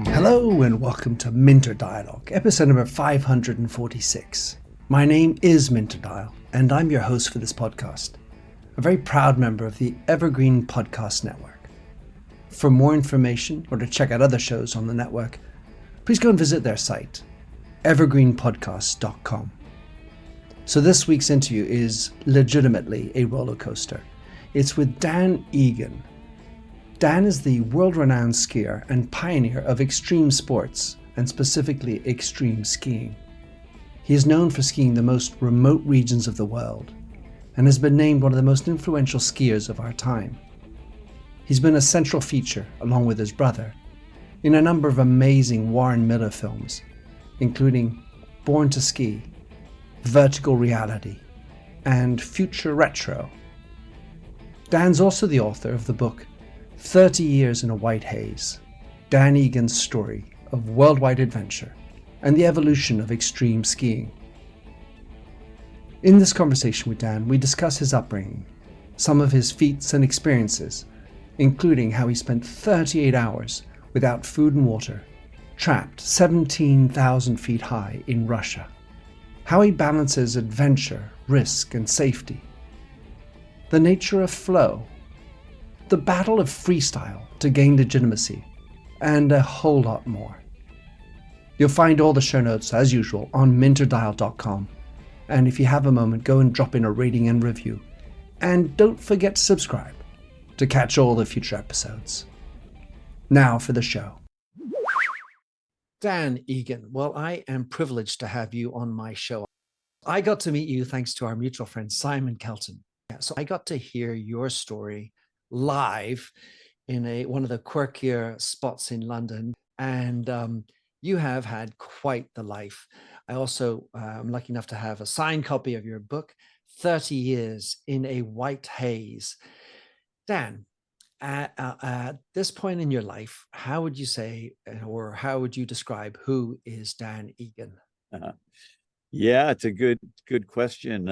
Hello and welcome to Minter Dialogue, episode number 546. My name is Minter Dial, and I'm your host for this podcast, a very proud member of the Evergreen Podcast Network. For more information or to check out other shows on the network, please go and visit their site, evergreenpodcast.com. So this week's interview is legitimately a roller coaster. It's with Dan Egan. Dan is the world-renowned skier and pioneer of extreme sports, and specifically extreme skiing. He is known for skiing the most remote regions of the world, and has been named one of the most influential skiers of our time. He's been a central feature, along with his brother, in a number of amazing Warren Miller films, including Born to Ski, Vertical Reality, and Future Retro. Dan's also the author of the book 30 Years in a White Haze, Dan Egan's story of worldwide adventure and the evolution of extreme skiing. In this conversation with Dan, we discuss his upbringing, some of his feats and experiences, including how he spent 38 hours without food and water, trapped 17,000 feet high in Russia, how he balances adventure, risk, and safety, the nature of flow, the battle of freestyle to gain legitimacy, and a whole lot more. You'll find all the show notes, as usual, on minterdial.com, and if you have a moment, go and drop in a rating and review. And don't forget to subscribe to catch all the future episodes. Now for the show. Dan Egan, well, I am privileged to have you on my show. I got to meet you thanks to our mutual friend, Simon Kelton. So I got to hear your story live in one of the quirkier spots in London. And you have had quite the life. I also am lucky enough to have a signed copy of your book, 30 Years in a White Haze. Dan, at this point in your life, how would you say, or how would you describe who is Dan Egan? Yeah, it's a good question.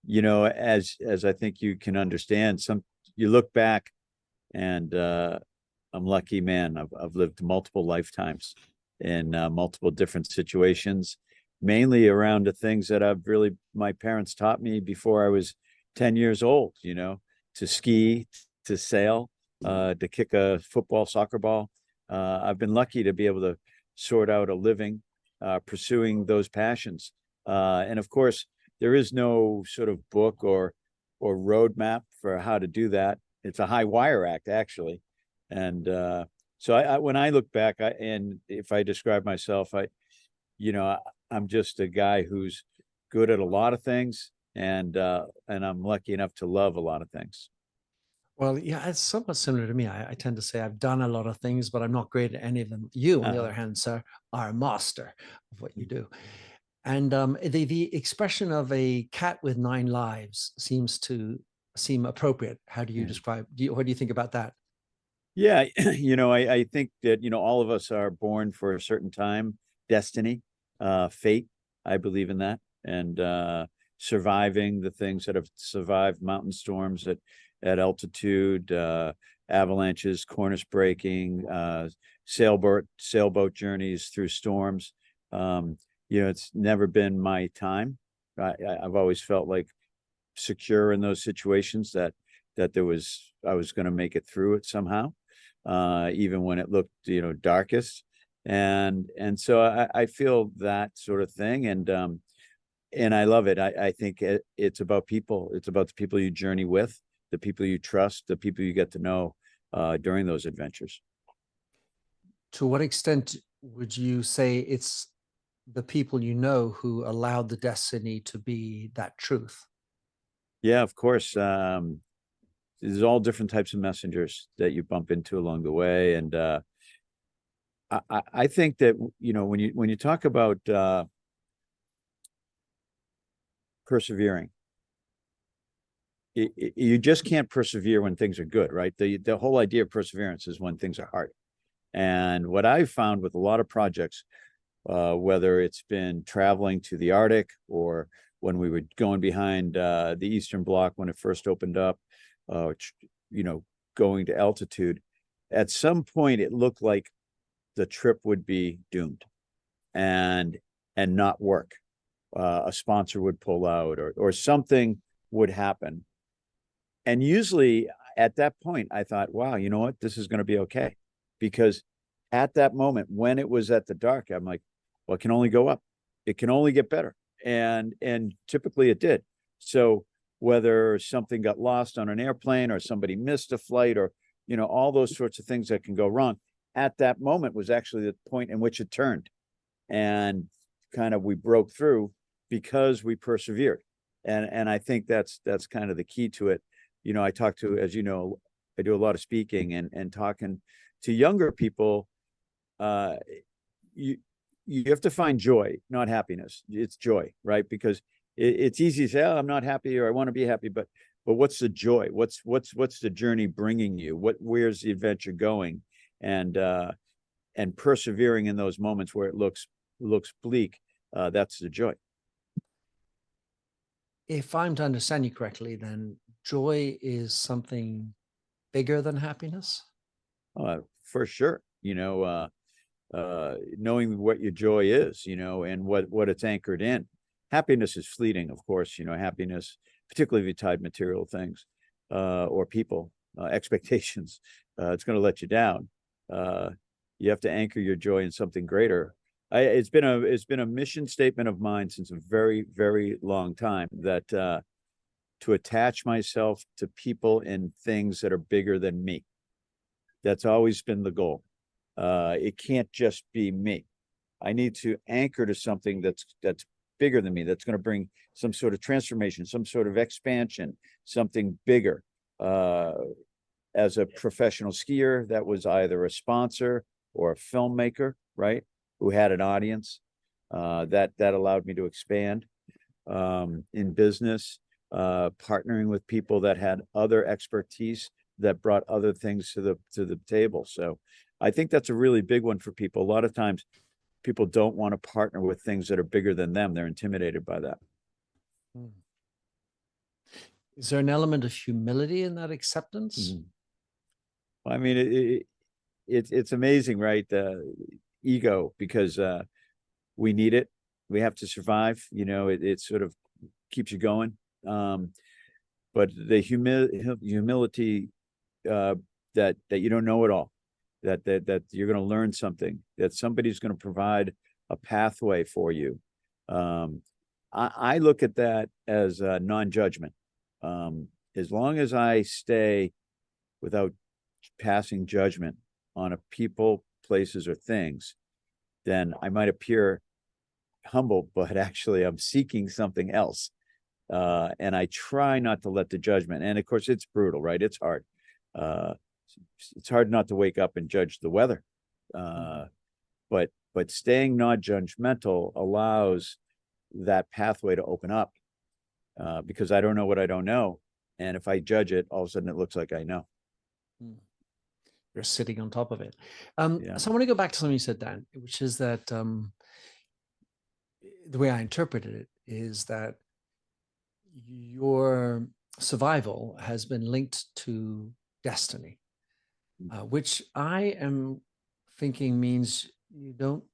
As I think you can understand, you look back, and I'm lucky, man. I've lived multiple lifetimes in multiple different situations, mainly around the things that my parents taught me before I was 10 years old, to ski, to sail, to kick a football, soccer ball. I've been lucky to be able to sort out a living pursuing those passions. And of course, there is no sort of book or roadmap for how to do that. It's a high wire act, actually. And so when I look back, and if I describe myself, I'm just a guy who's good at a lot of things, and I'm lucky enough to love a lot of things. Well, yeah, it's somewhat similar to me. I tend to say I've done a lot of things, but I'm not great at any of them. You, on the other hand, sir, are a master of what you do. And the expression of a cat with 9 lives seems to seem appropriate. How do you describe, what do you think about that? Yeah, I think that, all of us are born for a certain time, destiny, fate. I believe in that. And surviving the things that have survived mountain storms at altitude, avalanches, cornice breaking, sailboat journeys through storms. It's never been my time. I've always felt like secure in those situations that I was going to make it through it somehow, even when it looked, darkest. And so I feel that sort of thing. And I love it. I think it's about people. It's about the people you journey with, the people you trust, the people you get to know during those adventures. To what extent would you say it's the people you know who allowed the destiny to be that truth? Yeah, of course. There's all different types of messengers that you bump into along the way. And I think that, when you talk about persevering, you just can't persevere when things are good, right? The whole idea of perseverance is when things are hard. And what I've found with a lot of projects, whether it's been traveling to the Arctic or when we were going behind the Eastern Bloc when it first opened up, you know, going to altitude. At some point, it looked like the trip would be doomed and not work. A sponsor would pull out, or something would happen. And usually at that point, I thought, wow, you know what? This is going to be okay. Because at that moment, when it was at the dark, I'm like, well, it can only go up. It can only get better. And typically it did. So whether something got lost on an airplane or somebody missed a flight, or, you know, all those sorts of things that can go wrong, at that moment was actually the point in which it turned. And kind of we broke through because we persevered. And I think that's kind of the key to it. You know, I talk to, as you know, I do a lot of speaking and talking to younger people. You have to find joy, not happiness. It's joy, right? Because it's easy to say, oh, I'm not happy, or I want to be happy, but what's the joy? What's the journey bringing you? Where's the adventure going? And persevering in those moments where it looks bleak, that's the joy. If I'm to understand you correctly, then joy is something bigger than happiness? For sure. You know, knowing what your joy is, you know, and what it's anchored in. Happiness is fleeting, of course. You know, happiness, particularly if you tied material things, or people, expectations, it's going to let you down. You have to anchor your joy in something greater. It's been a mission statement of mine since a very, very long time, that to attach myself to people and things that are bigger than me. That's always been the goal. It can't just be me. I need to anchor to something that's bigger than me, that's going to bring some sort of transformation, some sort of expansion, something bigger. As a professional skier, that was either a sponsor or a filmmaker, right, who had an audience. That allowed me to expand. In business, partnering with people that had other expertise, that brought other things to the table. So I think that's a really big one for people. A lot of times people don't want to partner with things that are bigger than them. They're intimidated by that. Is there an element of humility in that acceptance? I mean, it's amazing, right? Ego, because we need it. We have to survive. You know, it sort of keeps you going. But the humility, that you don't know it all, that you're going to learn something, that somebody's going to provide a pathway for you. I look at that as non-judgment. As long as I stay without passing judgment on a people, places, or things, then I might appear humble, but actually I'm seeking something else. And I try not to let the judgment, and of course it's brutal, right? It's hard. It's hard not to wake up and judge the weather. But staying non-judgmental allows that pathway to open up, because I don't know what I don't know. And if I judge it, all of a sudden it looks like I know. You're sitting on top of it. Yeah. So I want to go back to something you said, Dan, which is that the way I interpreted it is that your survival has been linked to destiny, which I am thinking means you don't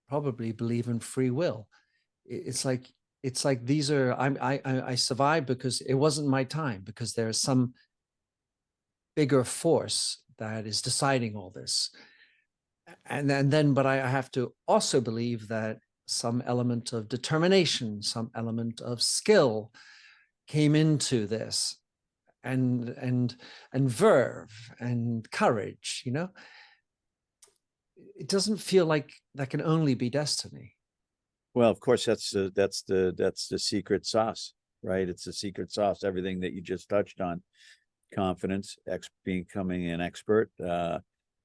probably believe in free will. It's like these are, I survived because it wasn't my time, because there's some bigger force that is deciding all this. And then, but I have to also believe that some element of determination, some element of skill came into this, and verve and courage, you know. It doesn't feel like that can only be destiny. Well, of course, that's the secret sauce, right? It's the secret sauce. Everything that you just touched on: confidence, becoming an expert,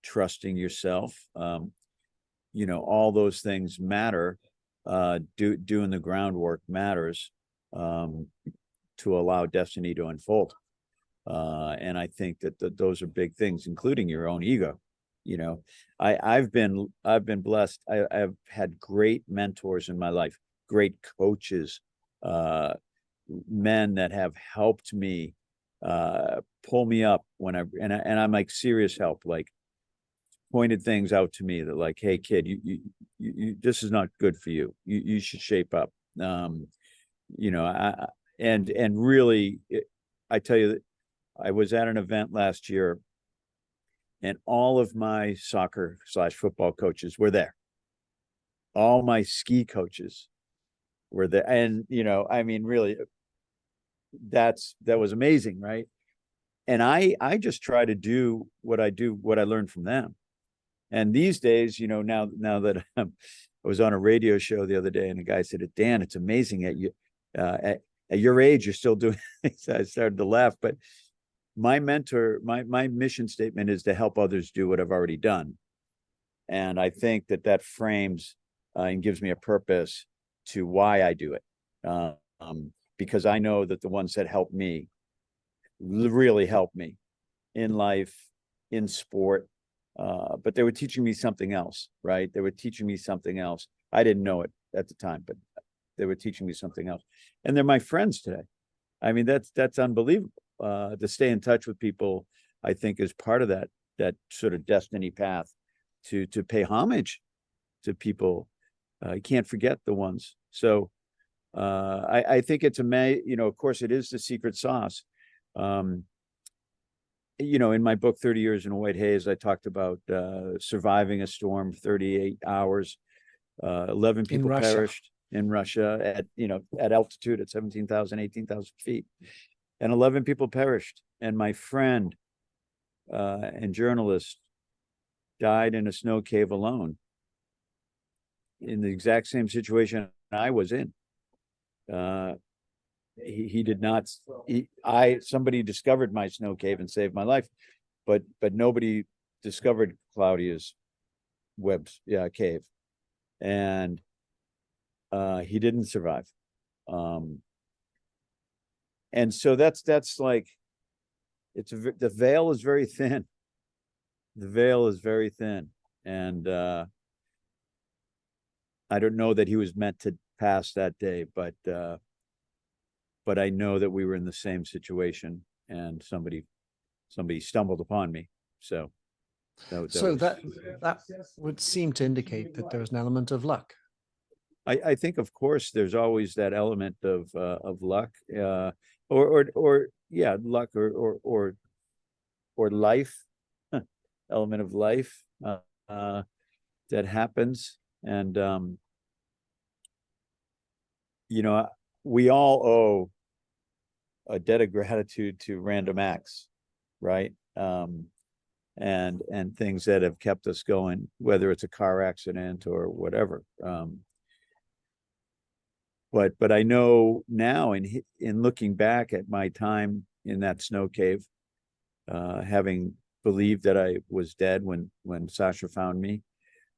trusting yourself. You know, all those things matter. Doing the groundwork matters, to allow destiny to unfold. And I think that those are big things, including your own ego. You know, I've been blessed. I've had great mentors in my life, great coaches, men that have helped me pull me up when and I'm like serious help, like pointed things out to me that like, hey kid, this is not good for you. You should shape up. And really, I tell you that I was at an event last year, and all of my soccer/football coaches were there. All my ski coaches were there, and I mean, really, that was amazing, right? And I just try to do what I learned from them. And these days, now that I was on a radio show the other day, and a guy said, "Dan, it's amazing at your age, you're still doing." I started to laugh, but my mission statement is to help others do what I've already done, and I think that frames and gives me a purpose to why I do it, because I know that the ones that help me really helped me in life, in sport. But they were teaching me something else, right? They were teaching me something else. I didn't know it at the time, but they were teaching me something else. And they're my friends today. I mean, that's unbelievable. To stay in touch with people, I think, is part of that sort of destiny path to pay homage to people. You can't forget the ones. So I think it's of course, it is the secret sauce. In my book, 30 Years in a White Haze, I talked about surviving a storm, 38 hours, 11 people perished in Russia at altitude at 17,000, 18,000 feet, and 11 people perished. And my friend and journalist died in a snow cave alone in the exact same situation I was in. He did not. Somebody discovered my snow cave and saved my life, but nobody discovered Claudia's cave, and he didn't survive. And so that's like, the veil is very thin. The veil is very thin, and I don't know that he was meant to pass that day, but I know that we were in the same situation, and somebody stumbled upon me. So that would seem to indicate that there's an element of luck. I think, of course, there's always that element of luck, or luck, or life, element of life that happens, and we all owe a debt of gratitude to random acts, right? And things that have kept us going, whether it's a car accident or whatever. But I know now, in looking back at my time in that snow cave, having believed that I was dead when Sasha found me,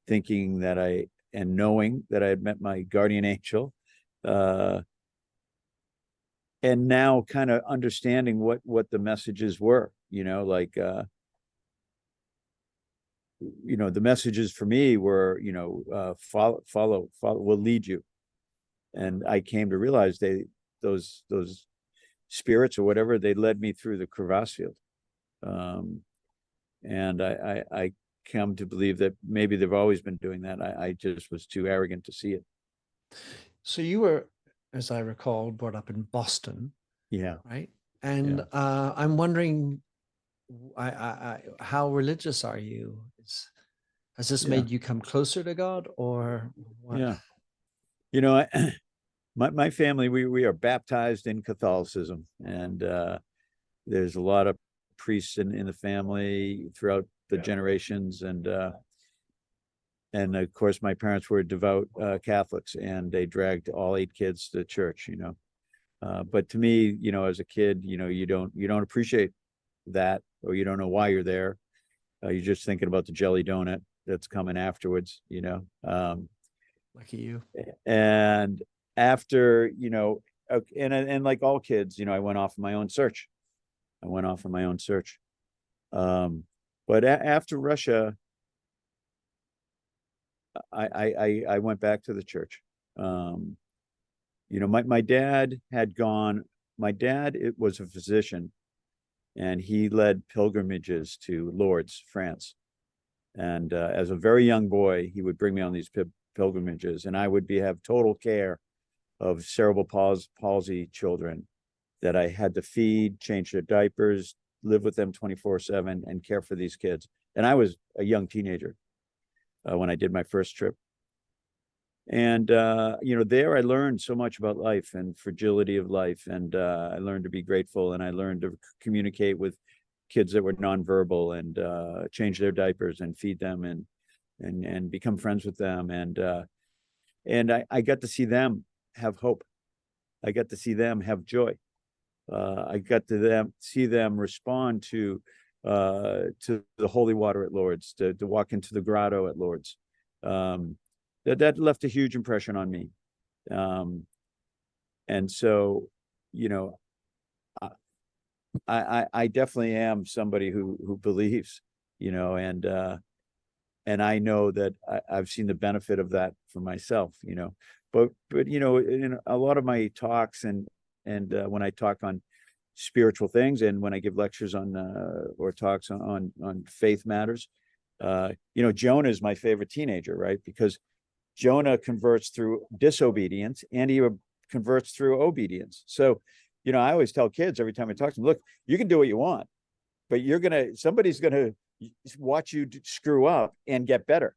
thinking and knowing that I had met my guardian angel, and now kind of understanding what the messages were, the messages for me were, follow will lead you. And I came to realize those spirits or whatever, they led me through the crevasse field. And I come to believe that maybe they've always been doing that. I just was too arrogant to see it. So you were, as I recall, brought up in Boston. Yeah. Right. And I'm wondering, how religious are you? Has this made you come closer to God, or what? Yeah. My family, we are baptized in Catholicism, and there's a lot of priests in the family throughout the generations, and of course my parents were devout Catholics, and they dragged all 8 kids to church. But to me, as a kid, you don't appreciate that, or you don't know why you're there. You're just thinking about the jelly donut that's coming afterwards. Lucky you. And after, and like all kids, I went off on my own search. But after Russia, I went back to the church. My dad had gone. My dad, it was a physician, and he led pilgrimages to Lourdes, France. And as a very young boy, he would bring me on these pilgrimages, and I would have total care of cerebral palsy children that I had to feed, change their diapers, live with them 24/7, and care for these kids. And I was a young teenager when I did my first trip. And, there I learned so much about life and fragility of life. And I learned to be grateful, and I learned to communicate with kids that were nonverbal, and change their diapers and feed them, and become friends with them. And I got to see them have hope. I got to see them have joy. I got to see them respond to the holy water at Lourdes, to walk into the grotto at Lourdes. That left a huge impression on me. And so, I definitely am somebody who believes, and I know that I've seen the benefit of that for myself, but in a lot of my talks, and when I talk on spiritual things, and when I give lectures on or talks on faith matters, Jonah is my favorite teenager, right? Because Jonah converts through disobedience, and he converts through obedience. So, I always tell kids every time I talk to them, look, you can do what you want, but somebody's gonna watch you screw up and get better,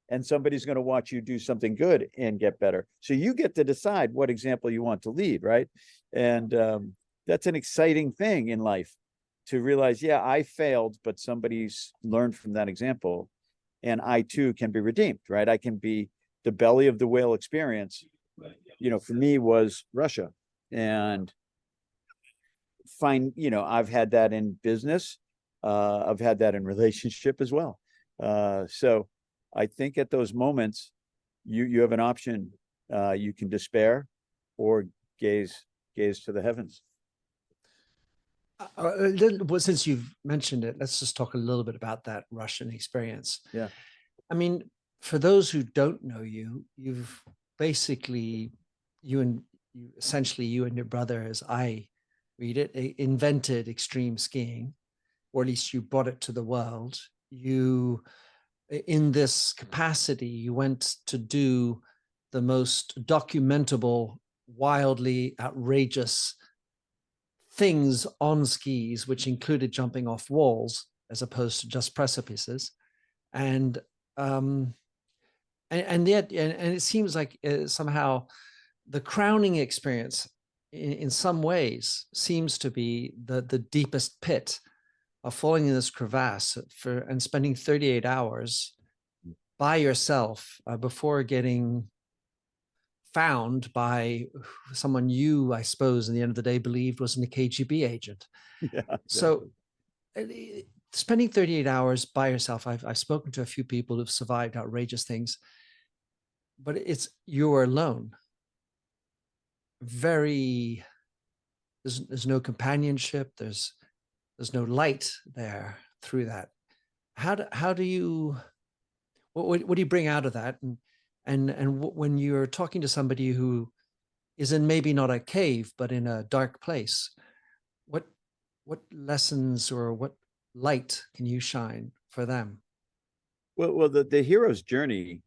and somebody's going to watch you do something good and get better. So you get to decide what example you want to lead, right? And that's an exciting thing in life, to realize, yeah, I failed, but somebody's learned from that example, and I too can be redeemed, right? I can be the belly of the whale experience. For me was Russia, and I've had that in business. I've had that in relationship as well. So I think at those moments, you have an option. You can despair, or gaze to the heavens. Well, since you've mentioned it, let's just talk a little bit about that Russian experience. Yeah. I mean, for those who don't know you, you've basically, essentially you and your brother, as I read it, invented extreme skiing, or at least you brought it to the world. You, in this capacity, you went to do the most documentable, wildly outrageous things on skis, which included jumping off walls as opposed to just precipices. And yet it seems like somehow the crowning experience in some ways seems to be the deepest pit of falling in this crevasse and spending 38 hours by yourself before getting found by someone you, I suppose, in the end of the day, believed was a KGB agent. Yeah. Exactly. So spending 38 hours by yourself, I've spoken to a few people who've survived outrageous things, but you're alone. There's no companionship. There's no light there through that. How do you, what do you bring out of that? And when you're talking to somebody who is in maybe not a cave, but in a dark place, what lessons or what light can you shine for them? Well, the hero's journey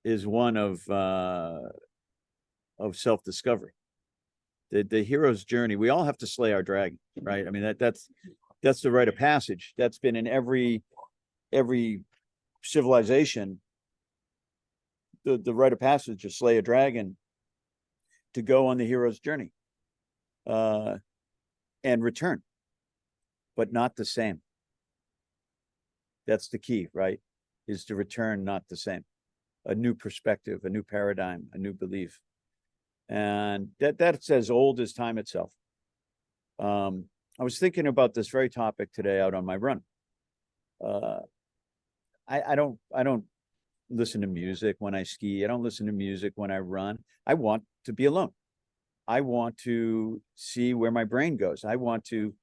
is one of self-discovery. The hero's journey, we all have to slay our dragon, right? I mean, that's the rite of passage. That's been in every civilization. The rite of passage to slay a dragon, to go on the hero's journey, and return, but not the same. That's the key, right? Is to return not the same. A new perspective, a new paradigm, a new belief. And that's as old as time itself. I was thinking about this very topic today out on my run. I don't listen to music when I ski. I don't listen to music when I run. I want to be alone. I want to see where my brain goes. I want to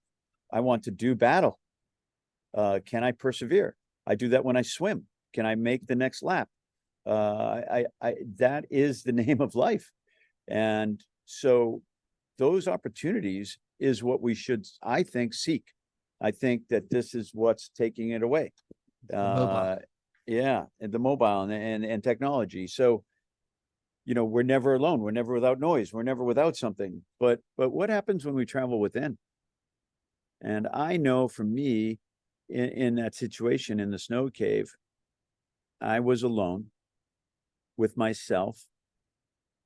do battle. Can I persevere? I do that when I swim. Can I make the next lap? That is the name of life. And so those opportunities is what we should, I think, seek. I think that this is what's taking it away. Mobile. Yeah, and the mobile and technology. So, we're never alone. We're never without noise. We're never without something. But what happens when we travel within? And I know for me, in that situation in the snow cave, I was alone with myself,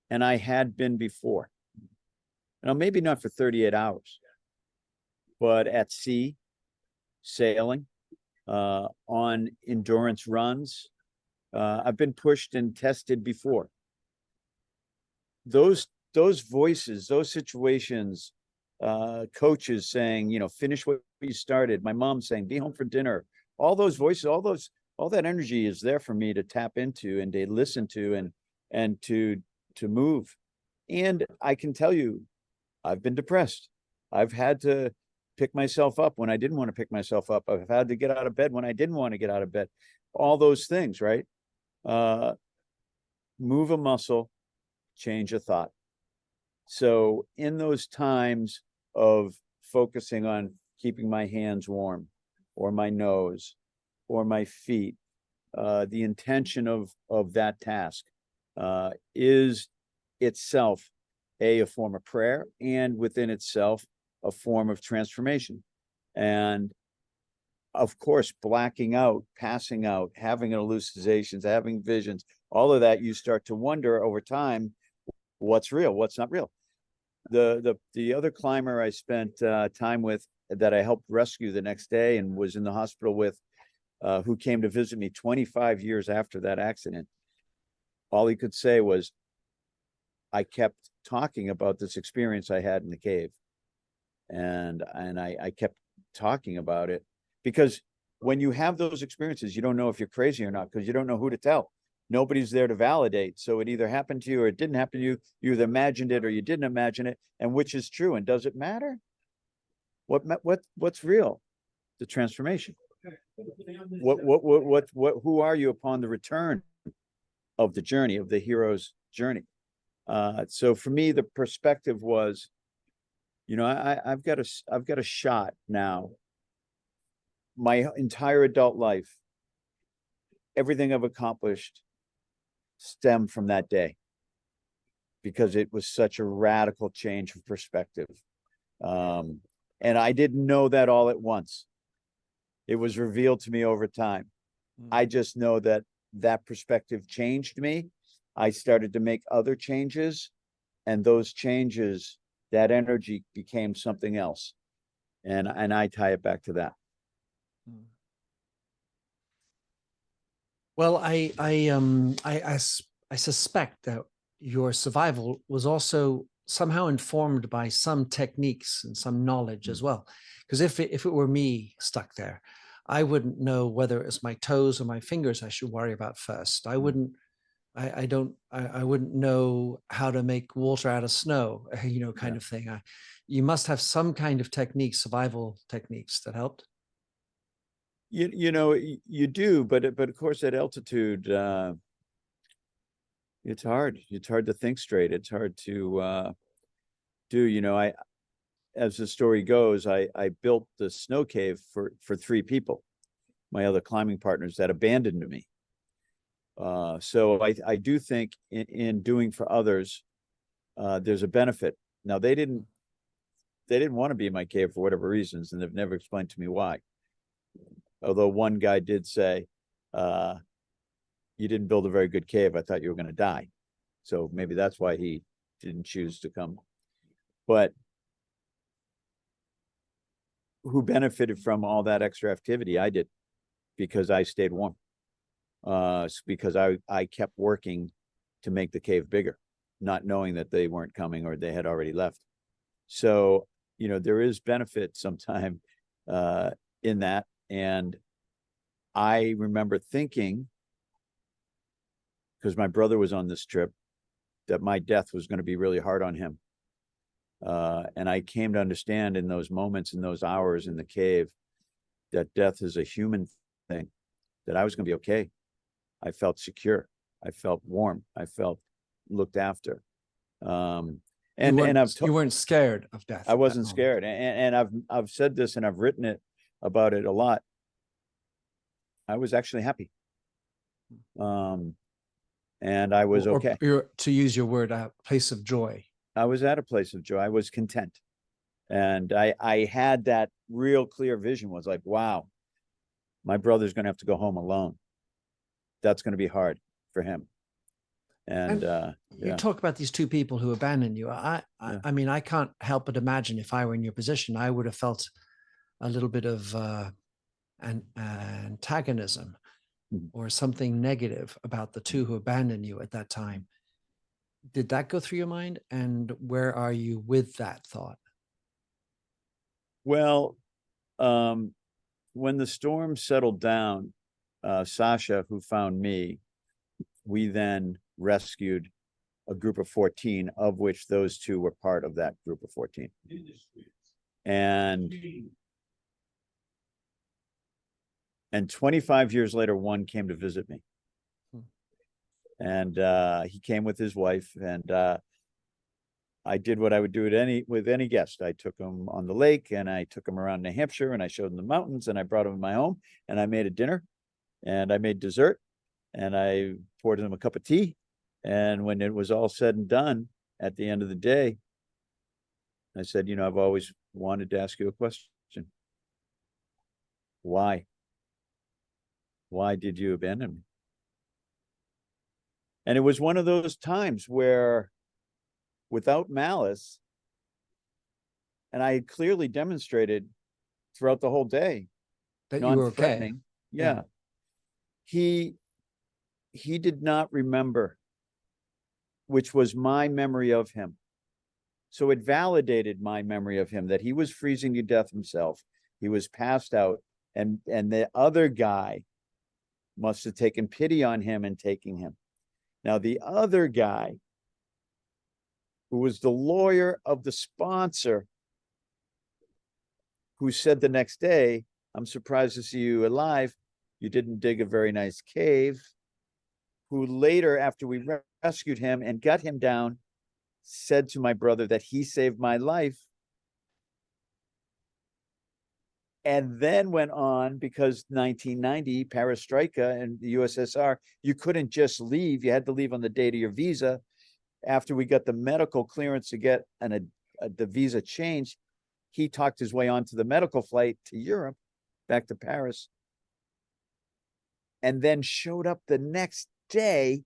and I had been before. Now, maybe not for 38 hours, but at sea, sailing, on endurance runs. I've been pushed and tested before. Those voices, those situations, coaches saying, finish what you started. My mom saying, be home for dinner. All those voices, all that energy is there for me to tap into and to listen to and to move. And I can tell you, I've been depressed. I've had to pick myself up when I didn't want to pick myself up. I've had to get out of bed when I didn't want to get out of bed. All those things, right? Move a muscle, change a thought. So in those times of focusing on keeping my hands warm or my nose or my feet, the intention of that task is itself a form of prayer, and within itself a form of transformation. And of course, blacking out, passing out, having hallucinations, having visions, all of that, you start to wonder over time, what's real, what's not real. The other climber I spent time with, that I helped rescue the next day and was in the hospital with, who came to visit me 25 years after that accident, all he could say was, I kept talking about this experience I had in the cave. And I kept talking about it, because when you have those experiences, you don't know if you're crazy or not, because you don't know who to tell. Nobody's there to validate. So it either happened to you or it didn't happen to you. You either imagined it or you didn't imagine it. And which is true? And does it matter? What's real? The transformation. Who are you upon the return of the journey, of the hero's journey? So for me, the perspective was, I've got a shot now. My entire adult life, everything I've accomplished stemmed from that day, because it was such a radical change of perspective. And I didn't know that all at once. It was revealed to me over time. I just know that perspective changed me. I started to make other changes, and those changes, that energy became something else. And I tie it back to that. Well, I suspect that your survival was also somehow informed by some techniques and some knowledge as well. Because if it were me stuck there, I wouldn't know whether it's my toes or my fingers I should worry about first. I wouldn't know how to make water out of snow, kind of thing. You must have some kind of survival techniques that helped. You do, but of course at altitude, it's hard. It's hard to think straight. It's hard to do. As the story goes, I built the snow cave for 3 people, my other climbing partners, that abandoned me. So I do think in doing for others, there's a benefit. Now they didn't want to be in my cave for whatever reasons, and they've never explained to me why. Although one guy did say, you didn't build a very good cave. I thought you were going to die. So maybe that's why he didn't choose to come. But who benefited from all that extra activity? I did, because I stayed warm. Because I kept working to make the cave bigger, not knowing that they weren't coming or they had already left. So, there is benefit sometime in that. And I remember thinking, because my brother was on this trip, that my death was going to be really hard on him. And I came to understand in those moments, in those hours in the cave, that death is a human thing, that I was going to be okay. I felt secure. I felt warm. I felt looked after. And you weren't scared of death. I wasn't scared. And I've said this and I've written it about it a lot. I was actually happy. And I was okay. To use your word, a place of joy. I was at a place of joy. I was content. And I had that real clear vision, was like, wow, my brother's going to have to go home alone. That's going to be hard for him. And you talk about these two people who abandoned you. I mean, I can't help but imagine if I were in your position, I would have felt a little bit of an antagonism or something negative about the two who abandoned you at that time. Did that go through your mind? And where are you with that thought? Well, when the storm settled down, Sasha, who found me, we then rescued a group of 14, of which those two were part of that group of 14. And 25 years later, one came to visit me. And he came with his wife, and I did what I would do with any guest. I took him on the lake, and I took him around New Hampshire, and I showed him the mountains, and I brought him to my home, and I made a dinner, and I made dessert, and I poured him a cup of tea. And when it was all said and done, at the end of the day, I said, I've always wanted to ask you a question. Why? Why did you abandon me? And it was one of those times where, without malice, and I clearly demonstrated throughout the whole day that you were okay. Yeah. He did not remember, which was my memory of him. So it validated my memory of him, that he was freezing to death himself. He was passed out, and the other guy must have taken pity on him and taking him. Now, the other guy, who was the lawyer of the sponsor, who said the next day, I'm surprised to see you alive. You didn't dig a very nice cave. Who later, after we rescued him and got him down, said to my brother that he saved my life. And then went on, because 1990, perestroika in the USSR, you couldn't just leave. You had to leave on the date of your visa. After we got the medical clearance to get the visa changed, he talked his way onto the medical flight to Europe, back to Paris, and then showed up the next day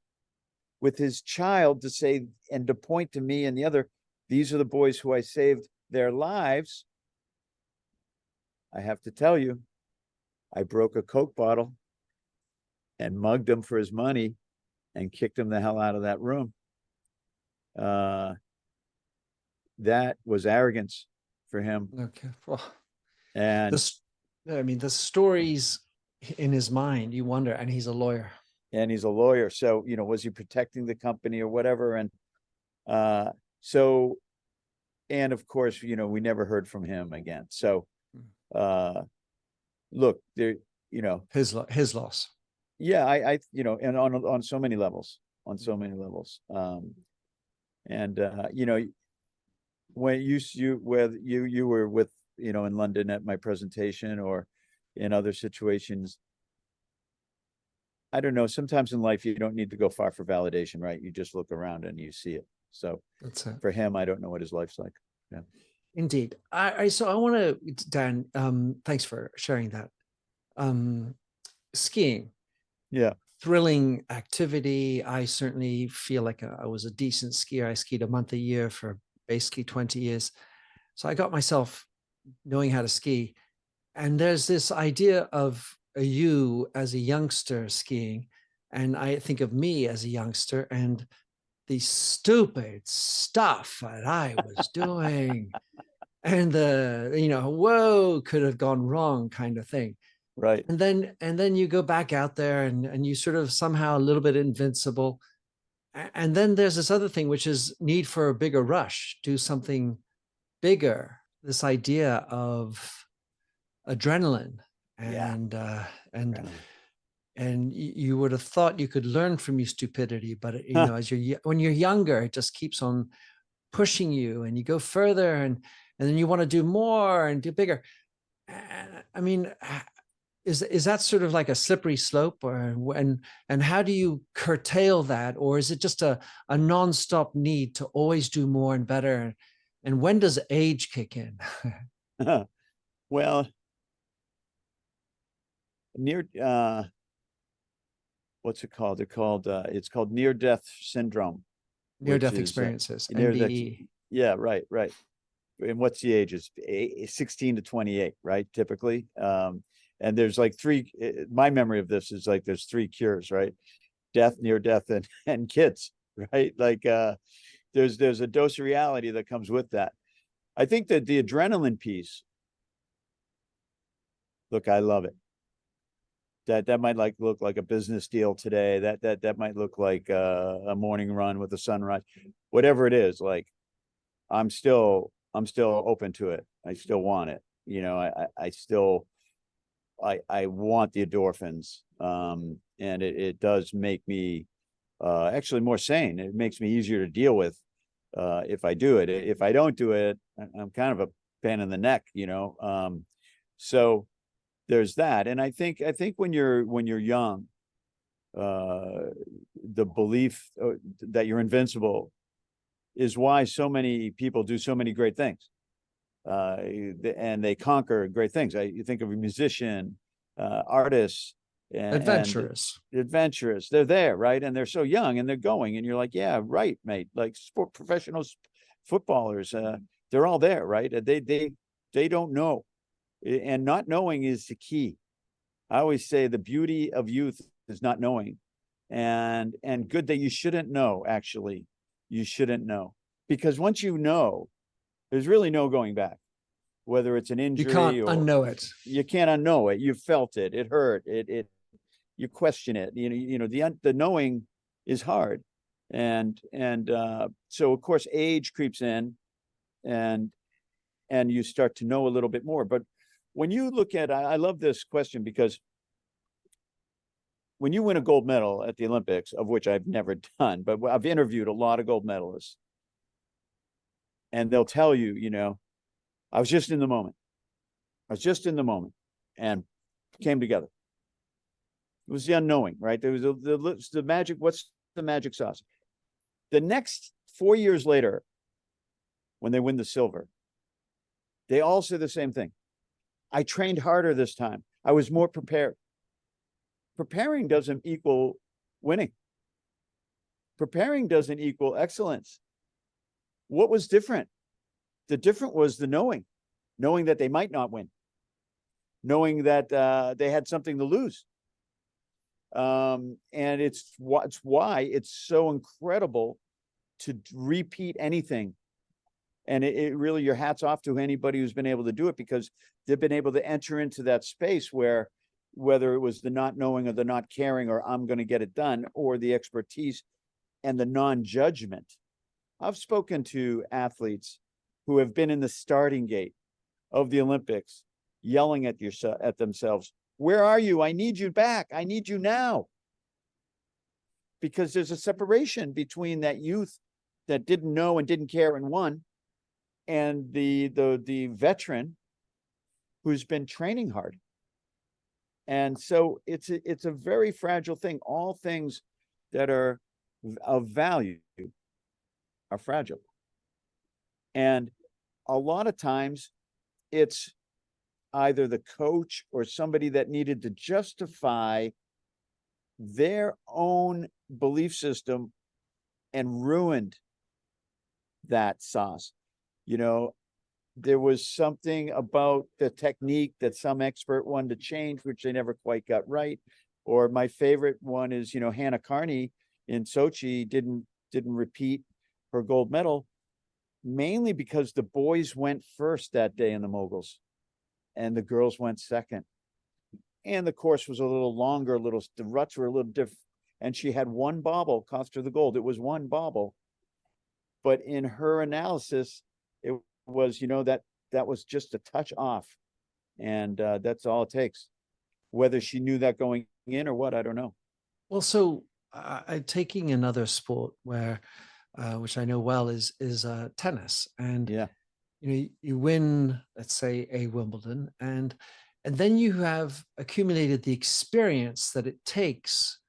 with his child to say, and to point to me and the other, these are the boys who I saved their lives. I have to tell you, I broke a Coke bottle and mugged him for his money and kicked him the hell out of that room. That was arrogance for him. Okay. Well, and the stories in his mind, you wonder, and he's a lawyer. And he's a lawyer. So, was he protecting the company or whatever? And and of course, we never heard from him again. So, look, there, his loss. Yeah, I and on so many levels, when you were with, in London at my presentation or in other situations, I don't know, sometimes in life you don't need to go far for validation, right? You just look around and you see it. So that's it. For him, I don't know what his life's like. Yeah. Indeed. So I want to, Dan, thanks for sharing that. Skiing. Yeah. Thrilling activity. I certainly feel like I was a decent skier. I skied a month a year for basically 20 years. So I got myself knowing how to ski. And there's this idea of you as a youngster skiing. And I think of me as a youngster and the stupid stuff that I was doing and whoa, could have gone wrong kind of thing. Right. And then you go back out there and you sort of somehow a little bit invincible. And then there's this other thing, which is need for a bigger rush, do something bigger. This idea of adrenaline and you would have thought you could learn from your stupidity, but when you're younger, it just keeps on pushing you, and you go further, and then you want to do more and do bigger. I mean, is that sort of like a slippery slope, or and how do you curtail that, or is it just a nonstop need to always do more and better? And when does age kick in? Well, near what's it called? It's called near-death syndrome, Near-death which is experiences, near-death. NDE. Yeah, right. And what's the ages? 16 to 28, right? Typically. And there's like three, my memory of this is like there's three cures, right? Death, near death, and kids, right? Like there's a dose of reality that comes with that. I think that the adrenaline piece, look, I love it. That might look like a business deal today. That might look like a morning run with the sunrise, whatever it is. Like I'm still open to it. I still want it. You know, I still I want the endorphins. And it does make me actually more sane. It makes me easier to deal with if I do it. If I don't do it, I'm kind of a pain in the neck, you know. So there's that. And I think when you're young, the belief that you're invincible is why so many people do so many great things. And they conquer great things. You think of a musician, artists, Adventurous. and adventurous. They're there, right? And they're so young and they're going, and you're like, yeah, right, mate. Like professionals, footballers, they're all there, right? They don't know, and not knowing is the key. I always say the beauty of youth is not knowing, and good that you shouldn't know. Actually, you shouldn't know, because once you know, there's really no going back. Whether it's an injury, You can't unknow it. You can't unknow it. You felt it. It hurt. You question it. You know the knowing is hard, and so of course age creeps in, and you start to know a little bit more. But when you look at, I love this question, because when you win a gold medal at the Olympics, of which I've never done, but I've interviewed a lot of gold medalists, and they'll tell you, you know, I was just in the moment. I was just in the moment, and came together. It was the unknowing, right? There was the magic. What's the magic sauce? The next 4 years later, when they win the silver, they all say the same thing. I trained harder this time. I was more prepared. Preparing doesn't equal winning. Preparing doesn't equal excellence. What was different? The different was the knowing that they might not win, knowing that they had something to lose. And it's why it's so incredible to repeat anything. And it really, your hat's off to anybody who's been able to do it, because they've been able to enter into that space where, whether it was the not knowing or the not caring, or I'm going to get it done, or the expertise and the non-judgment. I've spoken to athletes who have been in the starting gate of the Olympics, yelling at themselves, where are you? I need you back. I need you now. Because there's a separation between that youth that didn't know and didn't care and won, and the veteran who's been training hard. And so it's a very fragile thing. All things that are of value are fragile. And a lot of times it's either the coach or somebody that needed to justify their own belief system and ruined that sauce. You know, there was something about the technique that some expert wanted to change, which they never quite got right. Or my favorite one is, you know, Hannah Carney in Sochi didn't repeat her gold medal, mainly because the boys went first that day in the moguls and the girls went second. And the course was a little longer, the ruts were a little different. And she had one bobble, cost her the gold. It was one bobble. But in her analysis, it was, you know, that was just a touch off. And that's all it takes. Whether she knew that going in or what, I don't know. Well, so taking another sport where which I know well, is tennis. And Yeah. you win, let's say, a Wimbledon, and then you have accumulated the experience that it takes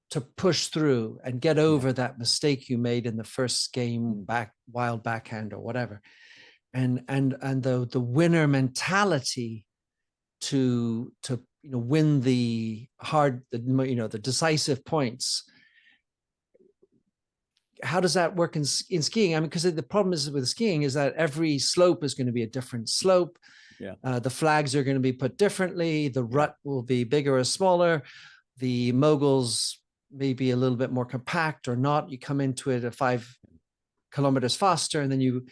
to push through and get over that mistake you made in the first game, wild backhand or whatever, and the winner mentality to win the the decisive points. How does that work in skiing? I mean, because the problem is with skiing is that every slope is going to be a different slope. Yeah. The flags are going to be put differently. The rut will be bigger or smaller. The moguls may be a little bit more compact or not. You come into it at 5 kilometers faster, and then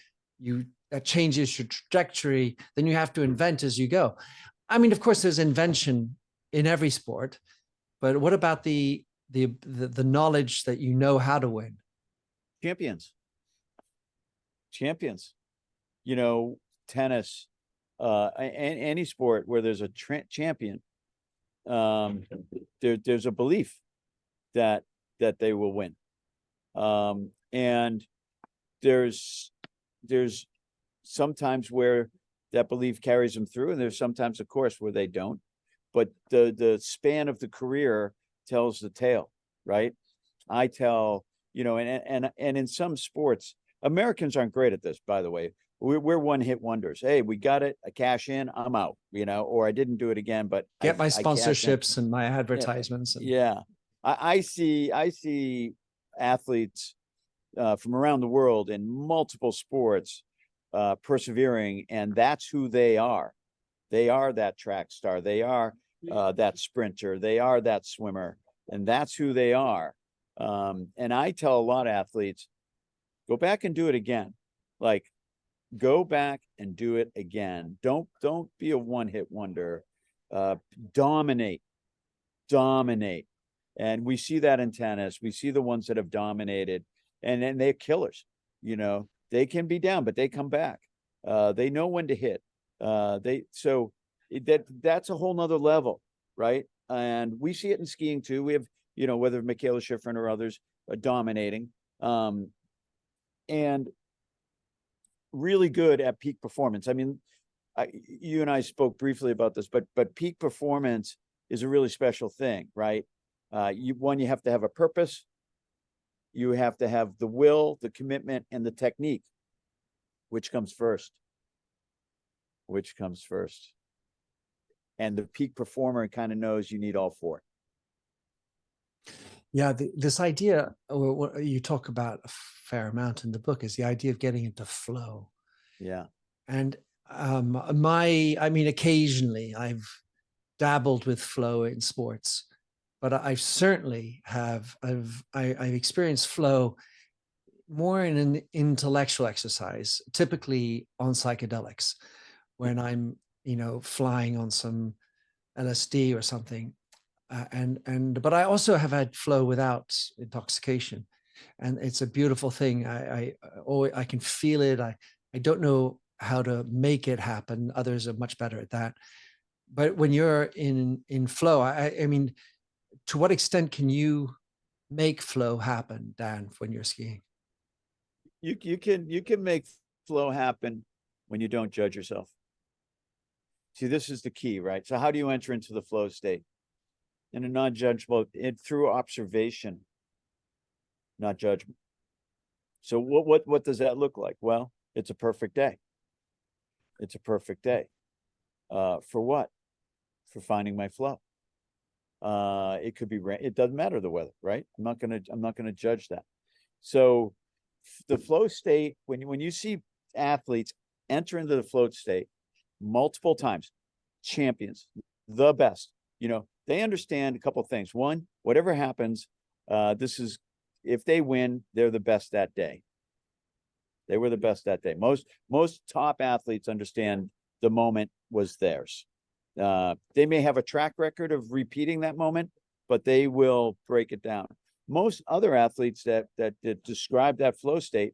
that changes your trajectory. Then you have to invent as you go. I mean, of course, there's invention in every sport, but what about the knowledge that you know how to win? Champions. Tennis, any sport where there's a champion, there's a belief that they will win. And there's sometimes where that belief carries them through, and there's sometimes, of course, where they don't. But the span of the career tells the tale, right? I tell, and in some sports, Americans aren't great at this, by the way. We're one-hit wonders. Hey, we got it. I cash in, I'm out, or I didn't do it again, but get my sponsorships and my advertisements. Yeah. I see athletes from around the world in multiple sports persevering, and that's who they are. They are that track star. They are that sprinter. They are that swimmer, and that's who they are. And I tell a lot of athletes, go back and do it again. Like, go back and do it again. Don't be a one-hit wonder. Dominate. And we see that in tennis. We see the ones that have dominated, and then they're killers. They can be down, but they come back. They know when to hit. That's a whole nother level, right? And we see it in skiing too. We have, whether Michaela Schifrin or others are dominating, and really good at peak performance. I mean, you and I spoke briefly about this, but peak performance is a really special thing, right? You have to have a purpose. You have to have the will, the commitment, and the technique. Which comes first? And the peak performer kind of knows you need all four. Yeah, this idea what you talk about a fair amount in the book is the idea of getting into flow. Yeah. And occasionally I've dabbled with flow in sports, but I certainly I've experienced flow more in an intellectual exercise, typically on psychedelics, when I'm, flying on some LSD or something. But I also have had flow without intoxication, and it's a beautiful thing. I can feel it. I don't know how to make it happen. Others are much better at that. But when you're in flow, I mean, to what extent can you make flow happen, Dan, when you're skiing? You can make flow happen when you don't judge yourself. See, this is the key, right? So how do you enter into the flow state? In a non-judgable, through observation, not judgment. So what does that look like? Well, it's a perfect day. It's a perfect day. For what? For finding my flow. It could be rain. It doesn't matter the weather, right? I'm not gonna judge that. So the flow state, when you see athletes enter into the flow state multiple times, champions, the best, they understand a couple of things. One, whatever happens, if they win, they're the best that day. They were the best that day. Most top athletes understand the moment was theirs. They may have a track record of repeating that moment, but they will break it down. Most other athletes that describe that flow state,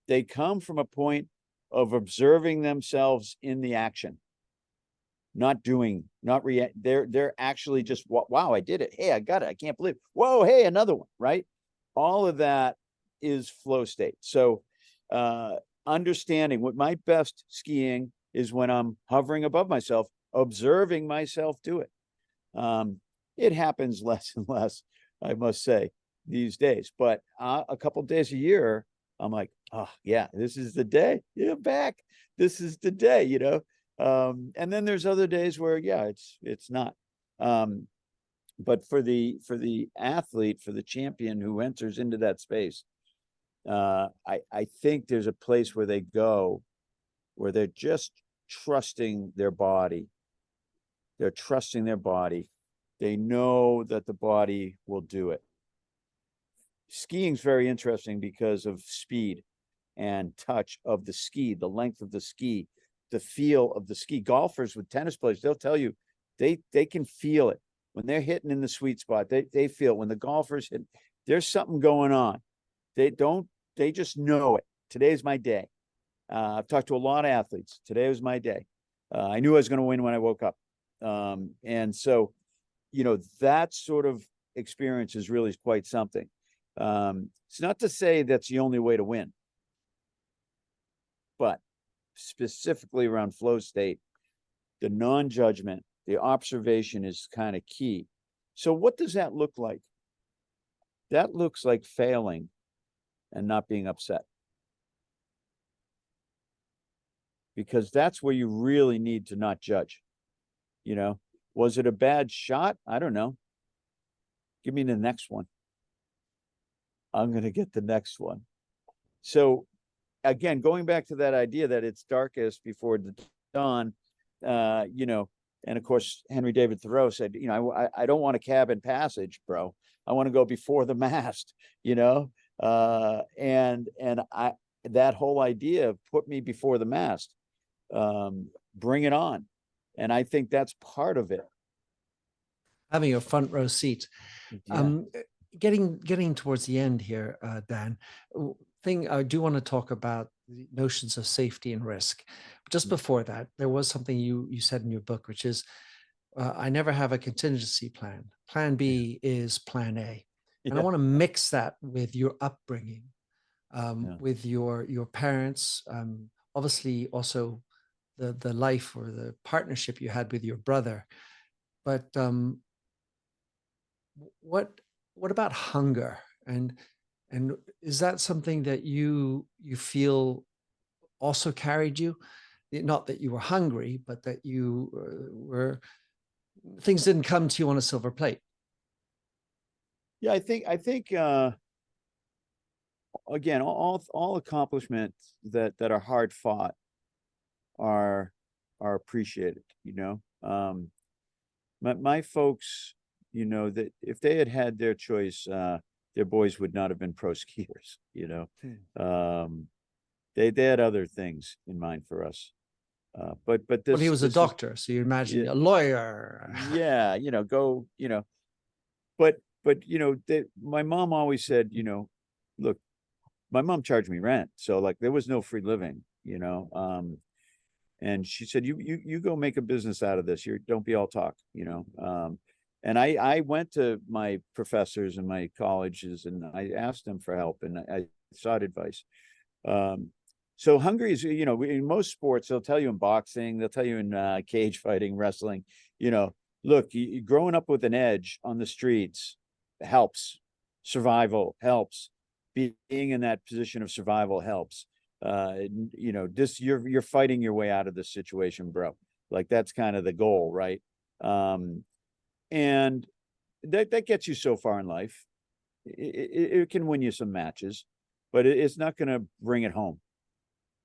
they come from a point of observing themselves in the action, not doing, not react. They're actually just, wow, I did it. Hey, I got it. I can't believe it. Whoa, hey, another one, right? All of that is flow state. So understanding what my best skiing is when I'm hovering above myself, observing myself do it. It happens less and less, I must say, these days. But a couple days a year, I'm like, oh yeah, this is the day. Yeah, I'm back. This is the day, you know. And then there's other days where, yeah, it's not. But for the athlete, for the champion who enters into that space, I think there's a place where they go where they're just trusting their body. They're trusting their body. They know that the body will do it. Skiing's very interesting because of speed and touch of the ski, the length of the ski, the feel of the ski. Golfers with tennis players, they'll tell you they can feel it. When they're hitting in the sweet spot, they feel it. When the golfers hit, there's something going on. They just know it. Today's my day. I've talked to a lot of athletes. Today was my day. I knew I was going to win when I woke up. And so, you know, that sort of experience is really quite something. It's not to say that's the only way to win, but specifically around flow state, the non-judgment, the observation is kind of key. So what does that look like? That looks like failing and not being upset. Because that's where you really need to not judge. You know, was it a bad shot? I don't know. Give me the next one. I'm going to get the next one. So again, going back to that idea that it's darkest before the dawn, you know, and of course, Henry David Thoreau said, you know, I don't want a cabin passage, bro. I want to go before the mast, you know, and that whole idea of put me before the mast, bring it on. And I think that's part of it. Having a front row seat. Yeah. Getting towards the end here, Dan, I do want to talk about the notions of safety and risk. Just before that, there was something you said in your book, which is, I never have a contingency plan. Plan B is plan A. And I want to mix that with your upbringing, with your parents, obviously also the life or the partnership you had with your brother. But what about hunger? And is that something that you feel also carried you? Not that you were hungry, but that you were, things didn't come to you on a silver plate. Yeah, I think again, all accomplishments that are hard fought are appreciated, you know. My folks, you know, that if they had their choice, their boys would not have been pro skiers, you know. They had other things in mind for us. But this, well, he was a doctor, so you imagine a lawyer. Yeah, you know, go, you know, but you know, my mom always said, you know, look, my mom charged me rent, so like there was no free living, you know. And she said, you go make a business out of this. Don't be all talk, you know. And I went to my professors in my colleges and I asked them for help and I sought advice. So hungry is, you know, in most sports, they'll tell you in boxing, they'll tell you in cage fighting, wrestling, you know, look, growing up with an edge on the streets helps. Survival helps. Being in that position of survival helps. You know, this you're fighting your way out of this situation, bro. Like that's kind of the goal, right? And that gets you so far in life. It can win you some matches, but it's not going to bring it home.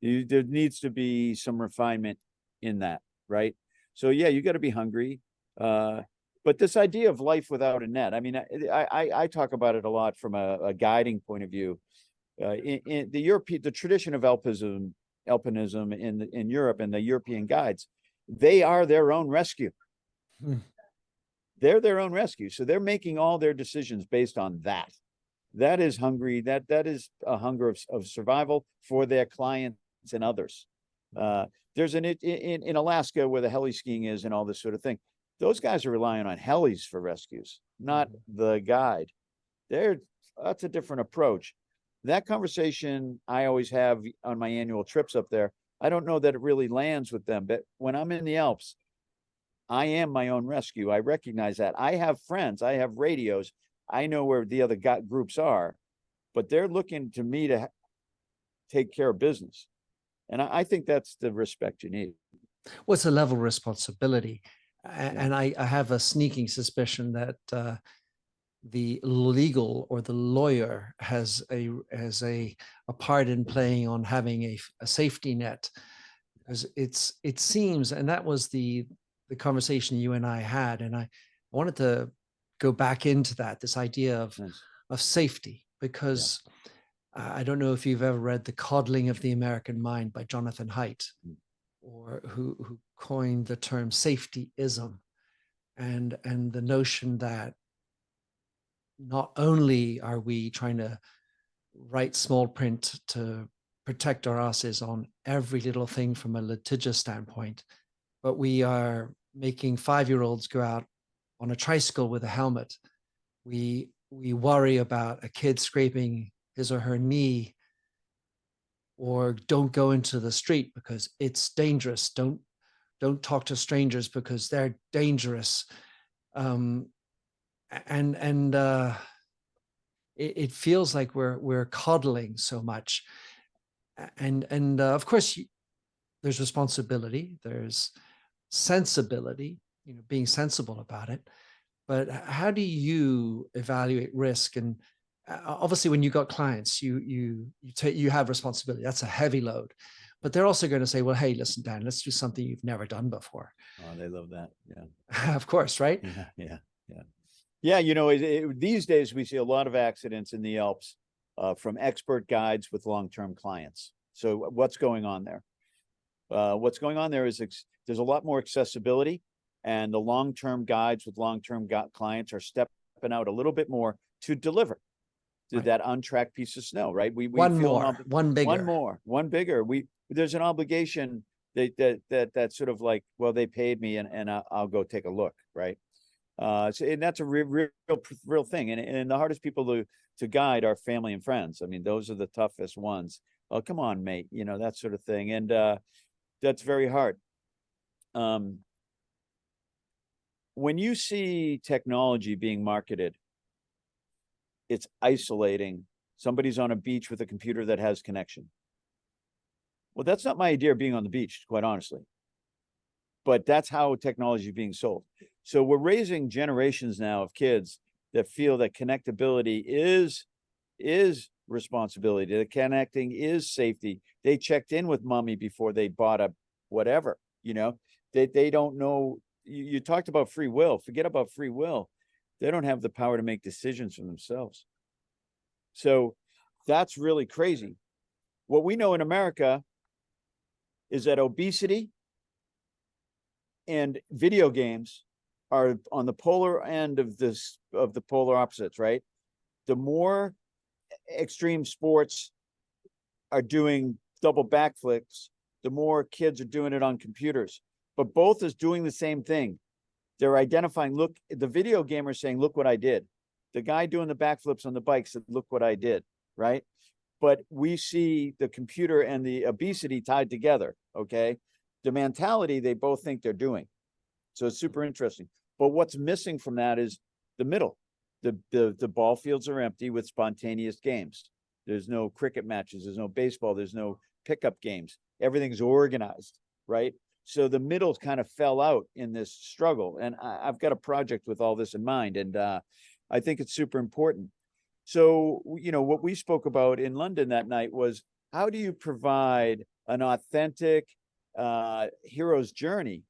There needs to be some refinement in that, right? So yeah, you got to be hungry. But this idea of life without a net, I mean, I talk about it a lot from a guiding point of view. In the tradition of alpinism in Europe and the European guides, they are their own rescue. They're their own rescue. So they're making all their decisions based on that. That is hungry. That is a hunger of survival for their clients and others. There's in Alaska where the heli skiing is and all this sort of thing. Those guys are relying on helis for rescues, not the guide. That's a different approach. That conversation I always have on my annual trips up there. I don't know that it really lands with them, but when I'm in the Alps, I am my own rescue. I recognize that. I have friends, I have radios. I know where the other groups are, but they're looking to me to take care of business. And I think that's the respect you need. What's a level of responsibility? Yeah. And I have a sneaking suspicion that the legal or the lawyer has a part in playing on having a safety net, because it seems, and that was the conversation you and I had, and I wanted to go back into that, this idea of Nice. of safety, because I don't know if you've ever read The Coddling of the American Mind by Jonathan Haidt, or who coined the term safetyism, and the notion that not only are we trying to write small print to protect our asses on every little thing from a litigious standpoint, but we are making 5-year-olds go out on a tricycle with a helmet. We worry about a kid scraping his or her knee, or don't go into the street because it's dangerous. Don't talk to strangers because they're dangerous. It feels like we're coddling so much, and of course there's responsibility, there's sensibility, being sensible about it. But how do you evaluate risk? And obviously, when you got clients, you have responsibility. That's a heavy load, but they're also going to say, "Well, hey, listen, Dan, let's do something you've never done before." Oh, they love that. Yeah. Of course, right? Yeah. These days we see a lot of accidents in the Alps from expert guides with long-term clients. So what's going on there? What's going on there is there's a lot more accessibility, and the long-term guides with long-term clients are stepping out a little bit more to deliver to that untracked piece of snow, right? We one feel more, one bigger, one bigger. There's an obligation that sort of like, well, they paid me and I'll go take a look, right? And that's a real thing. And the hardest people to guide are family and friends. I mean, those are the toughest ones. Oh, come on, mate, that sort of thing. And that's very hard. When you see technology being marketed, it's isolating. Somebody's on a beach with a computer that has connection. Well, that's not my idea of being on the beach, quite honestly. But that's how technology is being sold. So we're raising generations now of kids that feel that connectability is responsibility. The connecting is safety. They checked in with mommy before they bought a whatever, they don't know. You talked about free will. Forget about free will. They don't have the power to make decisions for themselves. So that's really crazy. What we know in America is that obesity and video games are on the polar end of the polar opposites, right? The more extreme sports are doing double backflips, the more kids are doing it on computers. But both is doing the same thing. They're identifying, look, the video gamer saying, look what I did. The guy doing the backflips on the bike said, look what I did, right? But we see the computer and the obesity tied together, okay? The mentality they both think they're doing. So it's super interesting. But what's missing from that is the middle. The ball fields are empty with spontaneous games. There's no cricket matches. There's no baseball. There's no pickup games. Everything's organized, right? So the middle kind of fell out in this struggle. And I've got a project with all this in mind. And I think it's super important. So, what we spoke about in London that night was, how do you provide an authentic hero's journey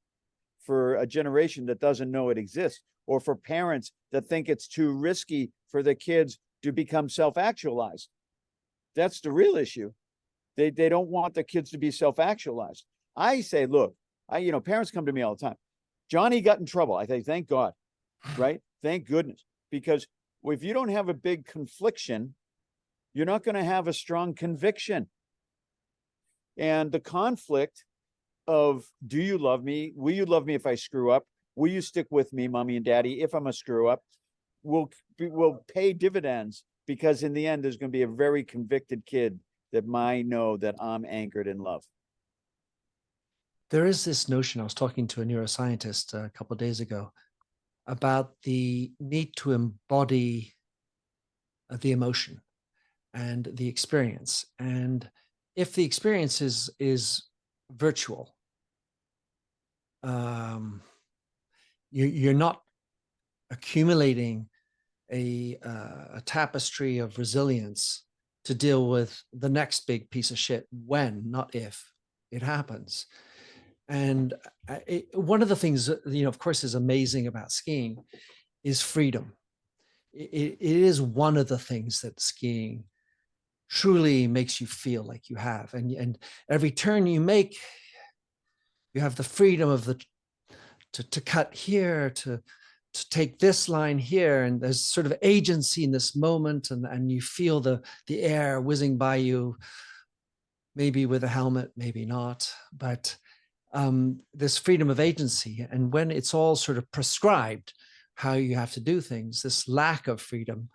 for a generation that doesn't know it exists, or for parents that think it's too risky for their kids to become self-actualized? That's the real issue. They don't want their kids to be self-actualized. I say, look, parents come to me all the time. Johnny got in trouble. I say, thank God, right? Thank goodness. Because if you don't have a big confliction, you're not going to have a strong conviction. And the conflict of, do you love me? Will you love me if I screw up? Will you stick with me, mommy and daddy, if I'm a screw up? Will pay dividends because in the end, there's going to be a very convicted kid that might know that I'm anchored in love. There is this notion, I was talking to a neuroscientist a couple of days ago about the need to embody the emotion and the experience. And if the experience is virtual, you're not accumulating a tapestry of resilience to deal with the next big piece of shit when, not if, it happens. And one of the things, of course, is amazing about skiing is freedom. It is one of the things that skiing truly makes you feel like you have. And every turn you make, you have the freedom of to cut here, to take this line here, and there's sort of agency in this moment, and you feel the air whizzing by you, maybe with a helmet, maybe not, but this freedom of agency. And when it's all sort of prescribed how you have to do things, this lack of freedom,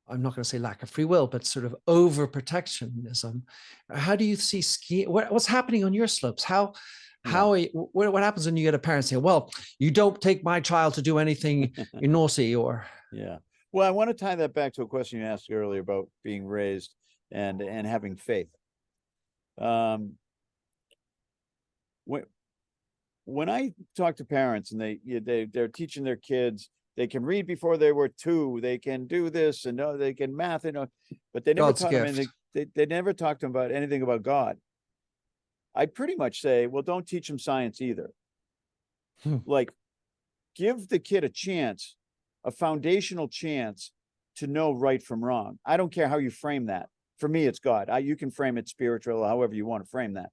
I'm not going to say lack of free will, but sort of overprotectionism. How do you see skiing? What's happening on your slopes? What happens when you get a parent saying, well, you don't take my child to do anything naughty or. Yeah. Well, I want to tie that back to a question you asked earlier about being raised and having faith. When I talk to parents and they're teaching their kids, they can read before they were 2, they can do this and they can math, but they never taught them anything. They never talked to them about anything about God. I'd pretty much say, well, don't teach them science either. Like, give the kid a chance, a foundational chance to know right from wrong. I don't care how you frame that. For me, it's God. You can frame it spiritual, however you want to frame that.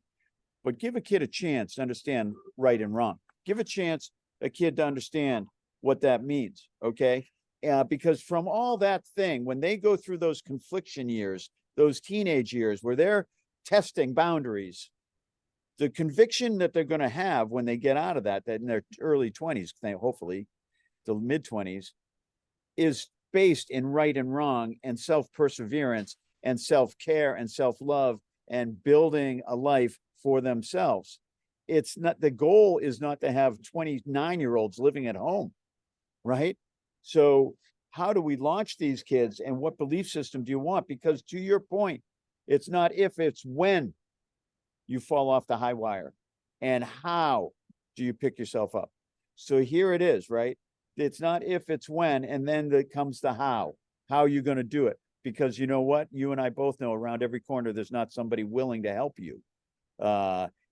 But give a kid a chance to understand right and wrong. Give a kid to understand what that means, okay? Because from all that thing, when they go through those confliction years, those teenage years where they're testing boundaries, the conviction that they're going to have when they get out of that in their early 20s, hopefully the mid 20s, is based in right and wrong and self-perseverance and self-care and self-love and building a life for themselves. It's not, the goal is not to have 29-year-olds living at home, right? So how do we launch these kids, and what belief system do you want? Because to your point, it's not if, it's when you fall off the high wire, and how do you pick yourself up? So here it is, right? It's not if, it's when, and then there comes the how. How are you going to do it? Because you know what? You and I both know around every corner, there's not somebody willing to help you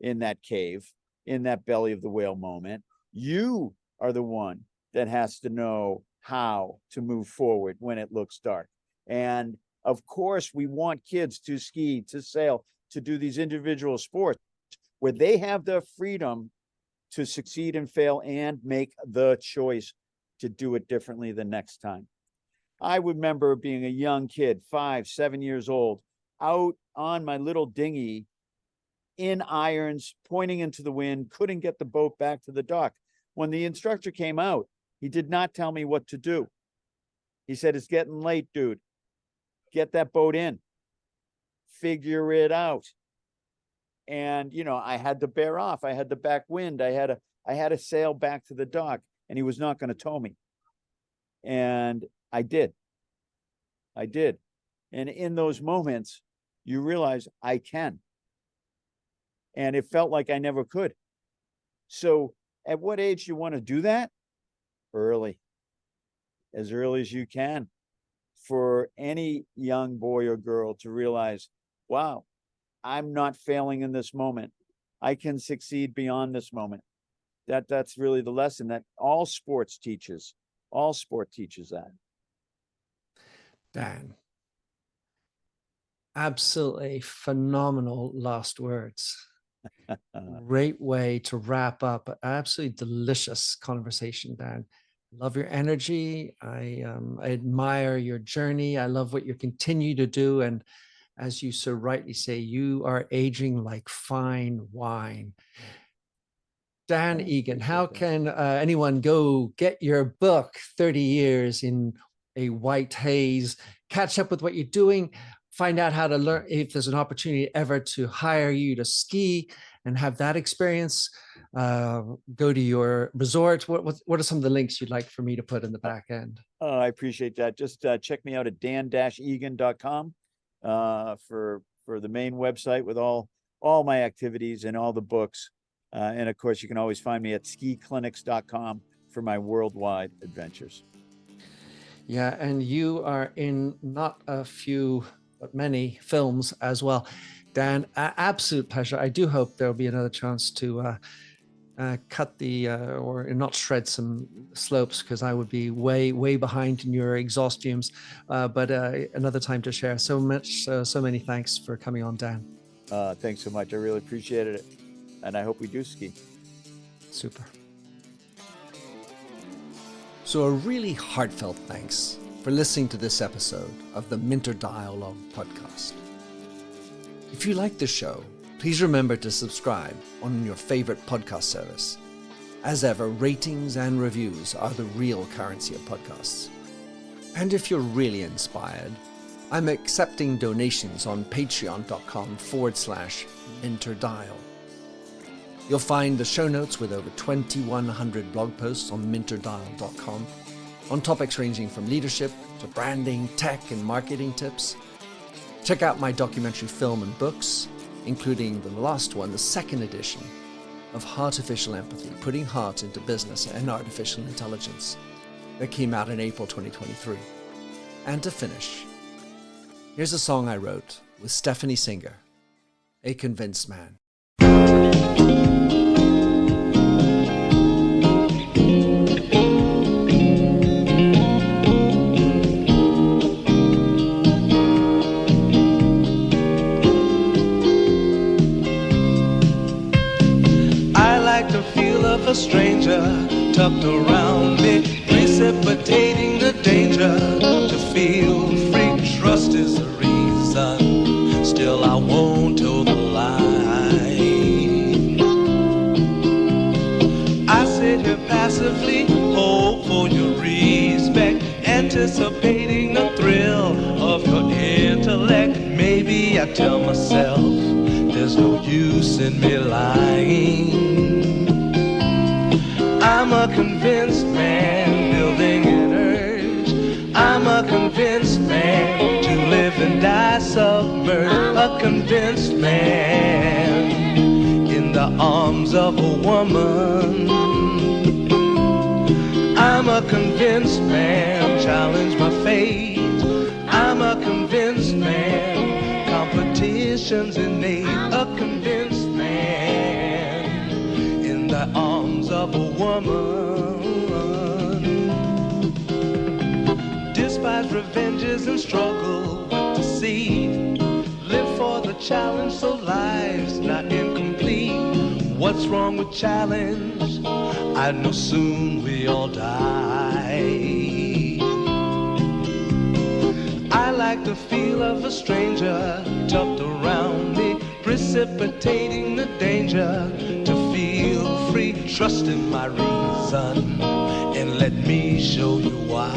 in that cave, in that belly of the whale moment. You are the one that has to know how to move forward when it looks dark. And of course, we want kids to ski, to sail, to do these individual sports where they have the freedom to succeed and fail and make the choice to do it differently the next time. I remember being a young kid, 5, 7 years old, out on my little dinghy in irons, pointing into the wind, couldn't get the boat back to the dock. When the instructor came out, he did not tell me what to do. He said, it's getting late, dude. Get that boat in. Figure it out. And, I had to bear off. I had the back wind. I had to sail back to the dock, and he was not going to tow me. And I did. And in those moments, you realize I can. And it felt like I never could. So at what age do you want to do that? Early. As early as you can. For any young boy or girl to realize, wow, I'm not failing in this moment. I can succeed beyond this moment. That's really the lesson that all sport teaches. All sport teaches that. Dan, absolutely phenomenal last words. Great way to wrap up an absolutely delicious conversation, Dan. Love your energy. I admire your journey. I love what you continue to do. And as you so rightly say, you are aging like fine wine. Dan Egan, how can anyone go get your book, 30 Years in a White Haze, catch up with what you're doing, find out how to learn, if there's an opportunity ever to hire you to ski and have that experience, go to your resort. What are some of the links you'd like for me to put in the back end? I appreciate that. Just check me out at dan-egan.com for the main website with all my activities and all the books. And of course, you can always find me at skiclinics.com for my worldwide adventures. Yeah, and you are in not a few, but many films as well. Dan, absolute pleasure. I do hope there'll be another chance to cut the, or not shred some slopes, because I would be way behind in your exhaust fumes, but another time to share. So many thanks for coming on, Dan. Thanks so much. I really appreciated it. And I hope we do ski. Super. So a really heartfelt thanks for listening to this episode of the Minter Dialogue podcast. If you like the show, please remember to subscribe on your favorite podcast service. As ever, ratings and reviews are the real currency of podcasts. And if you're really inspired, I'm accepting donations on patreon.com/MinterDial. You'll find the show notes with over 2,100 blog posts on minterdial.com on topics ranging from leadership to branding, tech, and marketing tips. Check out my documentary film and books, including the last one, the second edition of Artificial Empathy, Putting Heart into Business and Artificial Intelligence, that came out in April 2023. And to finish, here's a song I wrote with Stephanie Singer, A Convinced Man. A stranger tucked around me, precipitating the danger. To feel free, trust is the reason. Still I won't toe the line. I sit here passively, hope for your respect, anticipating the thrill of your intellect. Maybe I tell myself there's no use in me lying. I'm a convinced man, building an urge. I'm a convinced man, to live and die submerged. A convinced man, in the arms of a woman. I'm a convinced man, challenge my fate. I'm a convinced man, competition's innate. A convinced man, in the arms of a woman. Despise revenges and struggle with deceit. Live for the challenge so life's not incomplete. What's wrong with challenge? I know soon we all die. I like the feel of a stranger tucked around me, precipitating the danger. To feel free, trust in my reason, and let me show you why.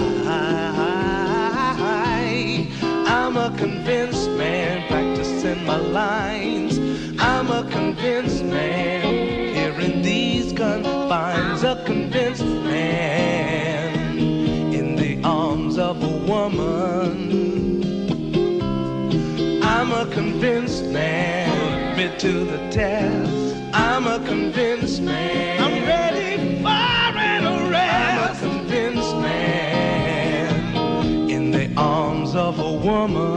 I'm a convinced man, practicing my lines. I'm a convinced man, here in these confines. A convinced man, in the arms of a woman. I'm a convinced man, put me to the test. I'm a convinced man, I'm ready for an arrest. I'm a convinced man, in the arms of a woman.